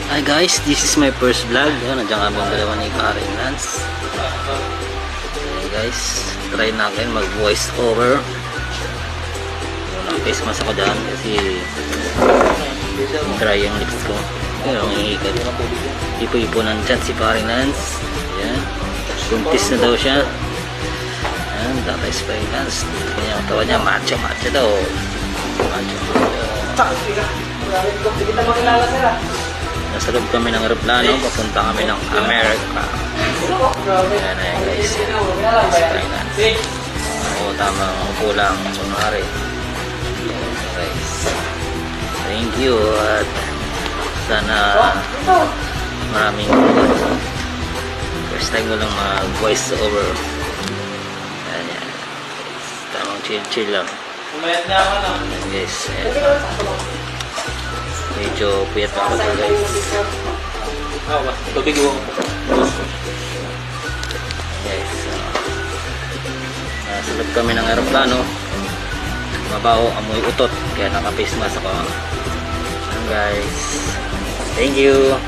Hi guys, this is my first vlog. Nandiyan kami ang dalawa ni Karen Lance. Okay guys, try natin mag voice over. Walang face mask ako dyan kasi dry yung lips ko. Pero ang iikat. Ipo-ipo ng chat si Karen Lance. Ayan. Buntis na daw siya. Ayan, Data Spy Lance. Kanya ang tawa niya, macho daw. Macho. Nasa loob kami ng aeroplano, papunta kami ng Amerika. Ayan na guys. Oo, tamang upo lang. Kunwari. Guys. Thank you at sana maraming first time ko lang mag voice over. Ayan yan. Tamang chill lang. Ayan guys. Medyo puyat ako guys. Tubig mo. Guys, nasulog kami ng aeroplano. Mabaho, amoy utot. Kaya naka-face mask ako. Guys, thank you.